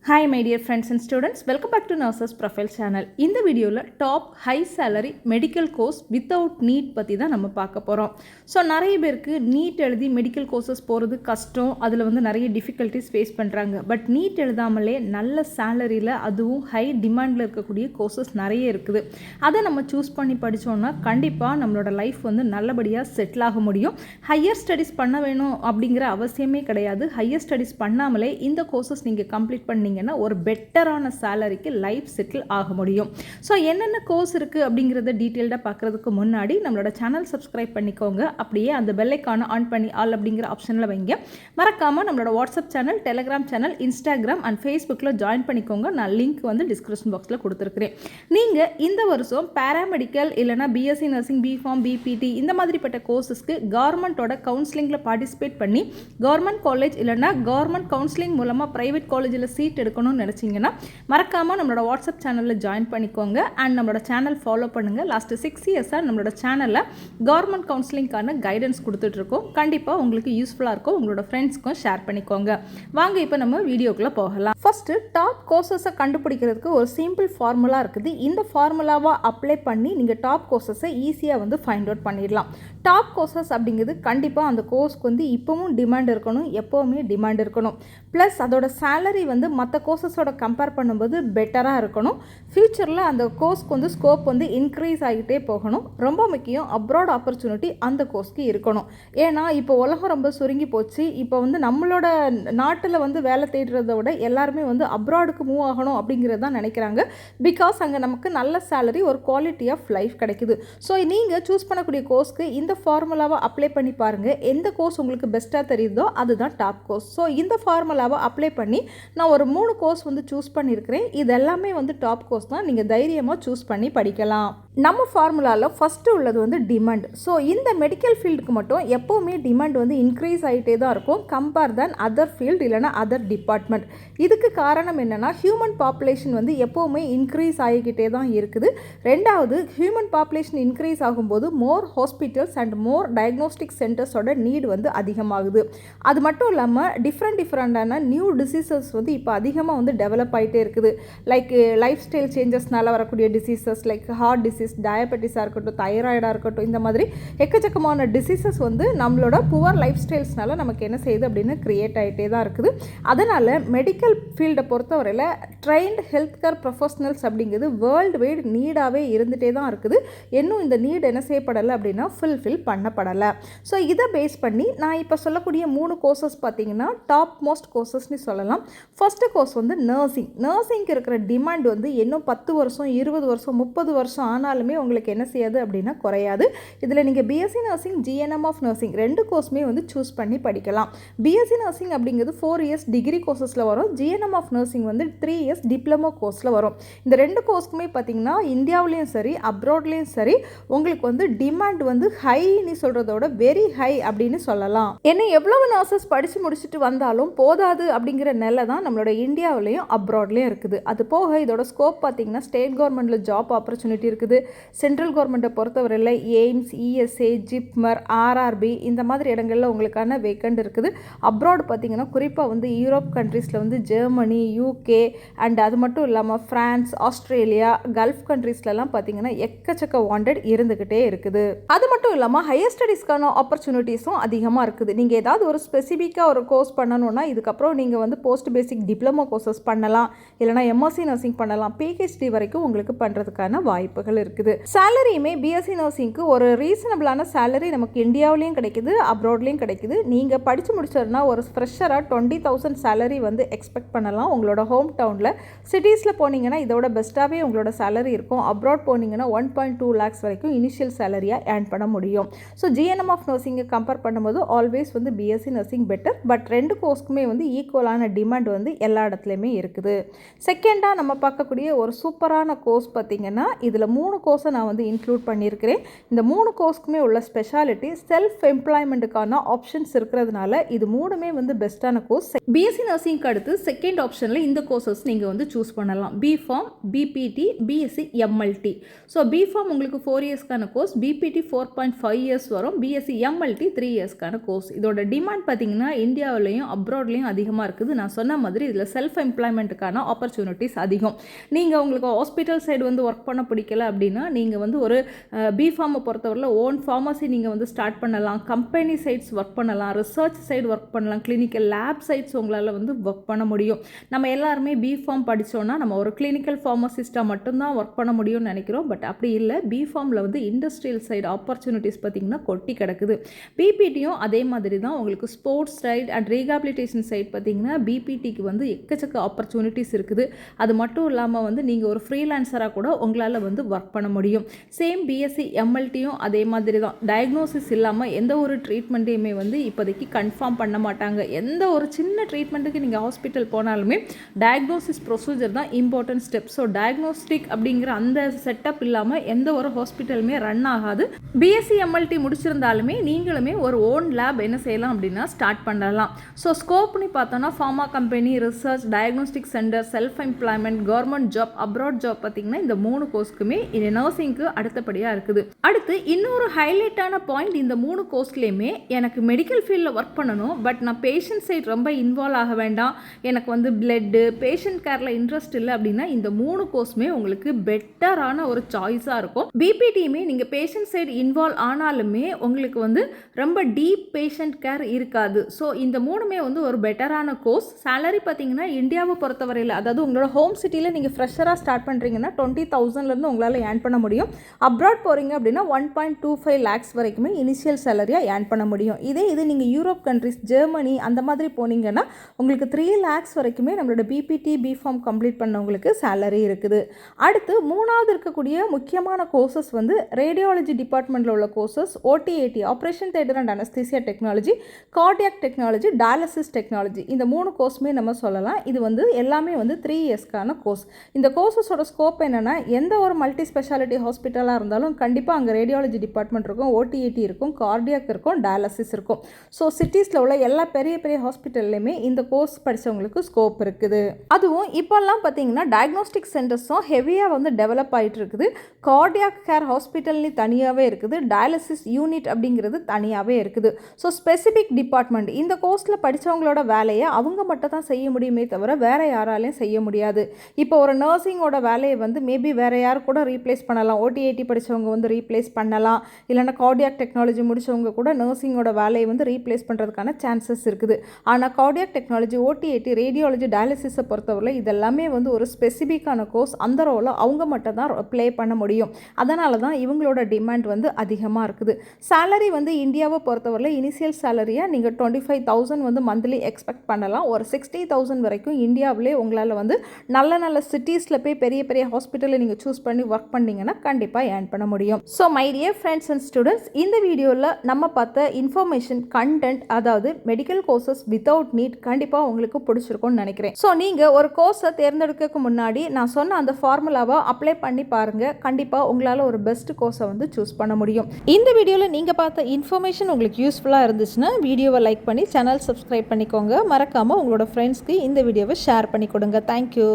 Hi my dear friends and students, welcome back to Nurses Profile channel. இந்த வீடியோவில் top high salary medical course without NEET பற்றி தான் நம்ம பார்க்க போகிறோம். ஸோ நிறைய பேருக்கு நீட் எழுதி மெடிக்கல் கோர்சஸ் போகிறது கஷ்டம், அதில் வந்து நிறைய டிஃபிகல்ட்டிஸ் ஃபேஸ் பண்ணுறாங்க. பட் நீட் எழுதாமலே நல்ல சேலரியில் அதுவும் ஹை டிமாண்டில் இருக்கக்கூடிய கோர்சஸ் நிறைய இருக்குது. அதை நம்ம சூஸ் பண்ணி படித்தோம்னா கண்டிப்பாக நம்மளோட லைஃப் வந்து நல்லபடியாக செட்டில் ஆக முடியும். ஹையர் ஸ்டடீஸ் பண்ண வேணும் அப்படிங்கிற அவசியமே கிடையாது. ஹையர் ஸ்டடீஸ் பண்ணாமலே இந்த கோர்சஸ் நீங்கள் கம்ப்ளீட் பண்ணி ஒரு பெட்டரான சேலரிக்கு லைஃப் செட்டில் ஆக முடியும். ஸோ என்னென்ன கோர்ஸ் இருக்குது அப்படிங்கிறத டீட்டெயில்டாக பார்க்குறதுக்கு முன்னாடி நம்மளோட சேனல் சப்ஸ்கிரைப் பண்ணிக்கோங்க. அப்படியே அந்த பெல் ஐகானை ஆன் பண்ணி ஆல் அப்படிங்கிற ஆப்ஷனில் வைங்க. மறக்காமல் நம்மளோட WhatsApp channel, Telegram channel, Instagram and ஃபேஸ்புக்கில் ஜாயின் பண்ணிக்கோங்க. நான் லிங்க் வந்து டிஸ்கிரிப்ஷன் பாக்ஸில் கொடுத்துருக்கிறேன். நீங்கள் இந்த வருஷம் பேராமெடிக்கல் இல்லைனா பிஎஸ்சி நர்சிங், பிஃபார்ம், பிபிடி இந்த மாதிரிப்பட்ட கோர்சஸ்க்கு கவர்மெண்ட்டோட கவுன்சிலிங்கில் பார்ட்டிசிபேட் பண்ணி கவர்மெண்ட் காலேஜ் இல்லைனா கவர்மெண்ட் கவுன்சிலிங் மூலமாக ப்ரைவேட் காலேஜில் சீட் எடுக்கணும்னு நினச்சிங்கன்னா மறக்காமல் நம்மளோட வாட்ஸ்அப் சேனலில் ஜாயின் பண்ணிக்கோங்க. அண்ட் நம்மளோட சேனல் ஃபாலோ பண்ணுங்கள். லாஸ்ட்டு 6 இயர்ஸாக நம்மளோட சேனலில் கவர்மெண்ட் கவுன்சிலிங்கான கைடன்ஸ் கொடுத்துட்ருக்கோம். கண்டிப்பாக உங்களுக்கு யூஸ்ஃபுல்லாக இருக்கும். உங்களோட ஃப்ரெண்ட்ஸ்க்கும் ஷேர் பண்ணிக்கோங்க. வாங்க இப்போ நம்ம வீடியோக்குள்ளே போகலாம். ஃபஸ்ட்டு டாப் கோர்சஸை கண்டுபிடிக்கிறதுக்கு ஒரு சிம்பிள் ஃபார்முலா இருக்குது. இந்த ஃபார்முலாவை அப்ளை பண்ணி நீங்கள் டாப் கோர்சஸை ஈஸியாக வந்து ஃபைண்ட் அவுட் பண்ணிடலாம். டாப் கோர்சஸ் அப்படிங்கிறது கண்டிப்பாக அந்த கோர்ஸ்க்கு வந்து இப்போவும் டிமாண்ட் இருக்கணும், எப்போவுமே டிமாண்ட் இருக்கணும். ப்ளஸ் அதோட சேலரி வந்து மற்ற கோர்சஸோட கம்பேர் பண்ணும்போது பெட்டராக இருக்கணும். ஃப்யூச்சரில் அந்த கோர்ஸ்க்கு வந்து ஸ்கோப் வந்து இன்க்ரீஸ் ஆகிட்டே போகணும். ரொம்ப முக்கியம், அப்ராட் ஆப்பர்ச்சுனிட்டி அந்த கோர்ஸ்க்கு இருக்கணும். ஏன்னா இப்போ உலகம் ரொம்ப சுருங்கி போச்சு. இப்போ வந்து நம்மளோட நாட்டில் வந்து வேலை தேடுறத விட எல்லாருமே வந்து அப்ராடுக்கு மூவ் ஆகணும் அப்படிங்கிறது தான் நினைக்கிறாங்க. பிகாஸ் அங்கே நமக்கு நல்ல சேலரி, ஒரு குவாலிட்டி ஆஃப் லைஃப் கிடைக்குது. ஸோ நீங்கள் சூஸ் பண்ணக்கூடிய கோர்ஸ்க்கு இந்த ஃபார்முலாவை அப்ளை பண்ணி பாருங்கள். எந்த கோர்ஸ் உங்களுக்கு பெஸ்ட்டாக தெரியுதோ அதுதான் டாப் கோர்ஸ். ஸோ இந்த ஃபார்முலாவை அப்ளை பண்ணி நான் ஒரு 3 கோர்ஸ் வந்து சூஸ் பண்ணியிருக்கிறேன். இது எல்லாமே வந்து டாப் கோர்ஸ் தான். நீங்கள் தைரியமாக சூஸ் பண்ணி படிக்கலாம். நம்ம ஃபார்முலாவில் ஃபஸ்ட்டு உள்ளது வந்து டிமாண்ட். ஸோ இந்த மெடிக்கல் ஃபீல்டுக்கு மட்டும் எப்போவுமே டிமாண்ட் வந்து இன்க்ரீஸ் ஆகிட்டே தான் இருக்கும் கம்பேர் தேன் அதர் ஃபீல்டு இல்லைனா அதர் டிபார்ட்மெண்ட். இதுக்கு காரணம் என்னென்னா ஹியூமன் பாப்புலேஷன் வந்து எப்போவுமே இன்க்ரீஸ் ஆகிக்கிட்டே தான் இருக்குது. ரெண்டாவது, ஹியூமன் பாப்புலேஷன் இன்க்ரீஸ் ஆகும்போது more hospitals and more diagnostic சென்டர்ஸோட நீடு வந்து அதிகமாகுது. அது மட்டும் இல்லாமல் டிஃப்ரெண்டான நியூ டிசீசஸ் வந்து இப்போ அதிகமாக வந்து டெவலப் ஆகிட்டே இருக்குது. லைக் லைஃப் ஸ்டைல் சேஞ்சஸ்னால வரக்கூடிய டிசீசஸ் லைக் ஹார்ட் டிசீஸ், டயபெட்டிஸாக இருக்கட்டும், தைராய்டாக இருக்கட்டும், இந்த மாதிரி எக்கச்சக்கமான டிசீசஸ் வந்து நம்மளோட புவர் லைஃப் ஸ்டைல்ஸ்னால நமக்கு என்ன செய்யுது அப்படின்னு கிரியேட் ஆகிட்டே தான் இருக்குது. அதனால் மெடிக்கல் ஃபீல்டை பொறுத்தவரையில் ட்ரெயின்ட் ஹெல்த் கேர் ப்ரொஃபஷனல்ஸ் அப்படிங்கிறது வேர்ல்டு வைடு நீடாகவே இருந்துகிட்டே தான் இருக்குது. இன்னும் இந்த நீட் என்ன செய்யப்படலை அப்படின்னா ஃபில் பண்ணப்படலை. ஸோ இதை பேஸ் பண்ணி நான் இப்போ சொல்லக்கூடிய 3 கோர்சஸ் பார்த்தீங்கன்னா டாப் மோஸ்ட் கோர்சஸ்னு சொல்லலாம். ஃபஸ்ட்டு கோர்ஸ் வந்து நர்சிங்க்கு இருக்கிற டிமாண்ட் வந்து இன்னும் 10 வருஷம், 20 வருஷம், 30 வருஷம் ஆனாலுமே உங்களுக்கு என்ன செய்யாது அப்படின்னா குறையாது. இதில் நீங்கள் BSc nursing, GNM of nursing 2 கோர்ஸுமே வந்து சூஸ் பண்ணி படிக்கலாம். பிஎஸ்சி நர்சிங் அப்படிங்கிறது 4 இயர்ஸ் டிகிரி கோர்சஸில் வரும். ஜிஎன்எம் ஆஃப் நர்சிங் வந்து 3 இயர்ஸ் டிப்ளமோ கோர்ஸில் வரும். இந்த 2 கோர்ஸுக்குமே பார்த்தீங்கன்னா இந்தியாவிலையும் சரி அப்ராட்லேயும் சரி உங்களுக்கு வந்து டிமாண்ட் வந்து ஹைன்னு சொல்கிறதோட வெரி ஹை அப்படின்னு சொல்லலாம். ஏன்னா எவ்வளவு நர்சஸ் படித்து முடிச்சுட்டு வந்தாலும் போதாது அப்படிங்கிற நிலை தான் நம்மளோட இந்தியாவிலையும் அப்ராட்லேயும் இருக்குது. அது போக இதோட ஸ்கோப் பார்த்தீங்கன்னா ஸ்டேட் கவர்மெண்ட்டில் ஜாப் ஆப்பர்ச்சுனிட்டி இருக்குது. சென்ட்ரல் கவர்மெண்ட்டை பொறுத்தவரையில் எய்ம்ஸ், இஎஸ்ஏ, ஜிப்மர், ஆர்ஆர்பி இந்த மாதிரி இடங்களில் உங்களுக்கான வேக்கண்ட் இருக்குது. அப்ராட் பார்த்தீங்கன்னா குறிப்பாக வந்து யூரோப் கண்ட்ரீஸில் வந்து ஜெர்மனி, யூகே அண்ட் அது மட்டும் இல்லாமல் ஃப்ரான்ஸ், ஆஸ்திரேலியா, கல்ஃப் கண்ட்ரீஸ்லலாம் பார்த்தீங்கன்னா எக்கச்சக்க வாண்டட் இருந்துக்கிட்டே இருக்குது. அது மட்டும் இல்லாமல் ஹையர் ஸ்டடீஸ்க்கான ஆப்பர்ச்சுனிட்டிஸும் அதிகமாக இருக்குது. நீங்கள் ஏதாவது ஒரு ஸ்பெசிஃபிக்காக ஒரு கோர்ஸ் பண்ணணும்னா இதுக்கப்புறம் நீங்கள் வந்து போஸ்ட் பேசிக் டிப்ளமோ கோர்சஸ் பண்ணலாம், இல்லைனா எம்எஸ்சி நர்சிங் பண்ணலாம், பிஹெச்டி வரைக்கும் உங்களுக்கு பண்ணுறதுக்கான வாய்ப்புகள் இருக்குது. சேலரியுமே பிஎஸ்சி நர்சிங்க்கு ஒரு ரீசனபிளான சேலரி நமக்கு இந்தியாவிலையும் கிடைக்குது, அப்ராட்லேயும் கிடைக்குது. நீங்கள் படித்து முடிச்சதுனா ஒரு ஃப்ரெஷராக 20,000 சேலரி வந்து எக்ஸ்பெக்ட் பண்ணலாம். உங்களோட ஹோம் டவுனில் சிட்டிஸில் போனீங்கன்னா இதோட பெஸ்ட்டாகவே உங்களோட சேலரி இருக்கும். அப்ராட் போனீங்கன்னா 1.2 lakhs வரைக்கும் இனிஷியல் சேலரியாக ஏர்ன் பண்ண முடியும். ஸோ ஜிஎன்எம் ஆஃப் நர்சிங்கை கம்பேர் பண்ணும்போது ஆல்வேஸ் வந்து பிஎஸ்சி நர்சிங் பெட்டர். பட் 2 கோர்ஸ்க்குமே வந்து ஈக்குவலான டிமாண்ட் வந்து எல்லா இடத்துலையுமே இருக்குது. செகண்டாக நம்ம பார்க்கக்கூடிய ஒரு சூப்பரான கோர்ஸ் பார்த்திங்கன்னா இதில் 3 கோர்ஸை நான் வந்து இன்க்ளூட் பண்ணியிருக்கிறேன். இந்த 3 கோர்ஸ்க்குமே உள்ள ஸ்பெஷாலிட்டி செல்ஃப் எம்ப்ளாய்மெண்ட்டுக்கான ஆப்ஷன்ஸ் இருக்கிறதுனால இது 3மே வந்து பெஸ்ட்டான கோர்ஸ். பிஎஸ்சி நர்சிங்க்கு அடுத்து செகண்ட் ஆப்ஷனில் இந்த கோர்சஸ் நீங்கள் வந்து சூஸ் பண்ணலாம். BPharm, BPT, BSc MLT. So BPharm உங்களுக்கு 4 இயர்ஸ்க்கான கோர்ஸ், பிபிடி 4.5 இயர்ஸ் வரும், பிஎஸ்சி எம்எல்டி 3 இயர்ஸ்க்கான கோர்ஸ். இதோட டிமாண்ட் பார்த்தீங்கன்னா இந்தியாவிலையும் அப்ராட்லேயும் அதிகமாக இருக்குது. நான் சொன்ன மாதிரி இதில் செல்ஃப் எம்ப்ளாய்மெண்ட்டுக்கான ஆப்பர்ச்சுனிட்டிஸ் அதிகம். நீங்கள் உங்களுக்கு ஹாஸ்பிட்டல் சைடு வந்து ஒர்க் பண்ண பிடிக்கல அப்படின்னா நீங்கள் வந்து ஒரு பிஃபார்மை பொறுத்தவரையில் ஓன் ஃபார்மசி நீங்கள் வந்து ஸ்டார்ட் பண்ணலாம், கம்பெனி சைட்ஸ் ஒர்க் பண்ணலாம், ரிசர்ச் சைடு ஒர்க் பண்ணலாம், கிளினிக்கல் லேப் சைட்ஸ் உங்களால் வந்து ஒர்க் பண்ண முடியும். நம்ம எல்லாருமே பிஃபார்ம் படித்தோன்னா நம்ம ஒரு கிளினிக்கல் ஃபார்மசிஸ்ட்டாக மட்டும்தான் ஒர்க் பண்ண முடியும்னு நினைக்கிறோம். பட் அப்படி இல்லை, பிஃபார்மில் வந்து இண்டஸ்ட்ரியல் சைடு ஆப்பர்ச்சுனிட்டிஸ் பார்த்திங்கன்னா கொட்டி கிடக்குது. பிபிடியும் அதே மாதிரி தான். உங்களுக்கு sports side and rehabilitation side பார்த்திங்கன்னா பிபிடிக்கு வந்து எக்கச்சக்க ஆப்பர்ச்சுனிட்டிஸ் இருக்குது. அது மட்டும் இல்லாமல் வந்து நீங்கள் ஒரு ஃப்ரீலான்சராக கூட உங்களால் வந்து ஒர்க் பண்ண முடியும். சேம் பிஎஸ்சி எம்எல்டியும் அதே மாதிரி தான். டயக்னோசிஸ் இல்லாமல் எந்த ஒரு ட்ரீட்மெண்ட்டையுமே வந்து இப்போதைக்கு கன்ஃபார்ம் பண்ண மாட்டாங்க. எந்த ஒரு சின்ன ட்ரீட்மெண்ட்டுக்கு நீங்கள் ஹாஸ்பிட்டல் போனாலுமே டயக்னோசிஸ் ப்ரொசீஜர் தான் இம்பார்ட்டன்ட் ஸ்டெப். ஸோ டயக்னோஸ்டிக் அப்படிங்கிற அந்த செட்டப் இல்லாமல் எந்த ஒரு ஹாஸ்பிட்டலுமே ரன் ஆகாது. பிஎஸ்சி எம்எல்டி முடிச்சிருந்தாலுமே நீங்களுமே ஒரு ஓன் லேப் என்ன செய்யலாம் அப்படின்னா ஸ்டார்ட் பண்ணலாம். ஸோ ஸ்கோப்னு பார்த்தோன்னா pharma company, research, diagnostic centre, self employment, government job, abroad job பார்த்திங்கன்னா இந்த 3 கோர்ஸ்க்குமே இது நர்சிங்க்கு அடுத்தபடியாக இருக்குது. அடுத்து இன்னொரு ஹைலைட்டான பாயிண்ட், இந்த 3 கோர்ஸ்லேயுமே எனக்கு மெடிக்கல் ஃபீல்டில் ஒர்க் பண்ணணும், பட் நான் பேஷண்ட் சைட் ரொம்ப இன்வால்வ் ஆக வேண்டாம், எனக்கு வந்து பிளட்டு பேஷண்ட் கேரில் இன்ட்ரெஸ்ட் இல்லை அப்படின்னா இந்த 3 கோர்ஸுமே உங்களுக்கு பெட்டரான ஒரு சாய்ஸாக இருக்கும். பிபிடியுமே நீங்கள் பேஷண்ட் சைடு இன்வால்வ் ஆனாலுமே உங்களுக்கு வந்து ரொம்ப டீப் பேஷண்ட் கேர் இருக்காது. ஸோ இந்த 3மே வந்து ஒரு பெட்டரான கோர்ஸ். சேலரி பார்த்தீங்கன்னா இந்தியாவை பொறுத்தவரையில், அதாவது உங்களோட ஹோம் சிட்டியில் நீங்கள் ஃப்ரெஷராக ஸ்டார்ட் பண்ணுறீங்கன்னா 20,000லேருந்து உங்களால் ஏர்ன் பண்ண முடியும். அப்ராட் போகிறீங்க அப்படின்னா 1.25 lakhs வரைக்குமே இனிஷியல் சேலரியாக ஏர்ன் பண்ண முடியும். இது நீங்கள் யூரோப் கண்ட்ரிஸ், ஜெர்மனி அந்த மாதிரி போனீங்கன்னா உங்களுக்கு 3 lakhs வரைக்குமே நம்மளோட பிபிடி பிஃபார்ம் கம்ப்ளீட் பண்ணவங்களுக்கு சேலரி இருக்குது. அடுத்து 3வது இருக்கக்கூடிய முக்கியமான கோர்சஸ் வந்து ரேடியாலஜி டிபார்ட்மெண்ட்டில் உள்ள courses, OT AT operation theatre and anaesthesia technology, cardiac technology, dialysis technology, இந்த 3 கோர்ஸுமே நம்ம சொல்லலாம். இது வந்து எல்லாமே வந்து 3 இயர்ஸ்க்கான கோர்ஸ். இந்த கோர்ஸஸோட ஸ்கோப் என்னென்னா, எந்த ஒரு மல்டி ஸ்பெஷாலிட்டி ஹாஸ்பிட்டலாக இருந்தாலும் கண்டிப்பாக அங்கே ரேடியாலஜி டிபார்ட்மெண்ட் இருக்கும், ஓடிஏடி இருக்கும், கார்டியாக் இருக்கும், டயாலிசிஸ் இருக்கும். ஸோ சிட்டிஸில் உள்ள எல்லா பெரிய பெரிய ஹாஸ்பிட்டல்லையுமே இந்த கோர்ஸ் படித்தவங்களுக்கு ஸ்கோப் இருக்குது. அதுவும் இப்போல்லாம் பார்த்தீங்கன்னா டயக்னோஸ்டிக் சென்டர்ஸும் ஹெவியாக வந்து டெவலப் ஆகிட்டு இருக்குது. கார்டியாக் கேர் ஹாஸ்பிட்டல்னு தனியாகவே இருக்குது, டயாலிசிஸ் யூனிட் அப்படிங்கிறது தனியாகவே இருக்குது. ஸோ ஸ்பெசிஃபிக் டிபார்ட்மெண்ட், இந்த கோர்ஸில் படித்தவங்களோட வேலையை அவங்க மட்டும் தான் செய்ய முடியுமே தவிர வேறு யாராலையும் செய்ய முடியாது. இப்போ ஒரு நர்சிங்கோட வேலையை வந்து மேபி வேறு யார் கூட ரீப்ளேஸ் பண்ணலாம். ஓடிஏடி படித்தவங்க வந்து ரீப்ளேஸ் பண்ணலாம், இல்லைனா கார்டியாக் டெக்னாலஜி முடித்தவங்க கூட நர்சிங்கோட வேலையை வந்து ரீப்ளேஸ் பண்ணுறதுக்கான சான்சஸ் இருக்குது. ஆனால் கார்டியாக் டெக்னாலஜி, ஓடிஏடி, ரேடியாலஜி, டயாலிசிஸை பொறுத்தவரை இதெல்லாமே வந்து ஒரு ஸ்பெசிஃபிக்கான கோர்ஸ். அந்த ரோலை அவங்க மட்டும் தான் ப்ளே பண்ண முடியும். அதனால தான் இவங்களோட டிமாண்ட் வந்து அதிகமாக இருக்குது. சேலரி வந்து இந்தியாவை பொறுத்தவரையில் இனிஷியல் சேலரியாக நீங்கள் 25,000 வந்து மந்த்லி எக்ஸ்பெக்ட் பண்ணலாம். ஒரு 60,000 வரைக்கும் இந்தியாவிலே உங்களால் வந்து நல்ல நல்ல சிட்டிஸில் போய் பெரிய பெரிய ஹாஸ்பிட்டலில் நீங்கள் சூஸ் பண்ணி ஒர்க் பண்ணிங்கன்னா கண்டிப்பாக ஏர்ன் பண்ண முடியும். So my dear friends and students, இந்த வீடியோவில் நம்ம பார்த்த இன்ஃபர்மேஷன் கண்டென்ட், அதாவது மெடிக்கல் கோர்சஸ் வித்தவுட் நீட் கண்டிப்பாக உங்களுக்கு பிடிச்சிருக்கும்னு நினைக்கிறேன். ஸோ நீங்கள் ஒரு கோர்ஸை தேர்ந்தெடுக்க முன்னாடி நான் சொன்ன அந்த ஃபார்முலாவை அப்ளை பண்ணி பாருங்கள். கண்டிப்பாக உங்களால் ஒரு பெஸ்ட் கோர்ஸை வந்து சூஸ் பண்ண முடியும். இந்த வீடியோவில் நீங்கள் பார்த்த இன்ஃபர்மேஷன் உங்களுக்கு யூஸ்ஃபுல்லாக இருந்துச்சுன்னா வீடியோவை லைக் பண்ணி சேனல் சப்ஸ்கிரைப் பண்ணிக்கோங்க. மறக்காமல் உங்களோட ஃப்ரெண்ட்ஸ்க்கு இந்த வீடியோவை ஷேர் பண்ணி கொடுங்க. தேங்க்யூ.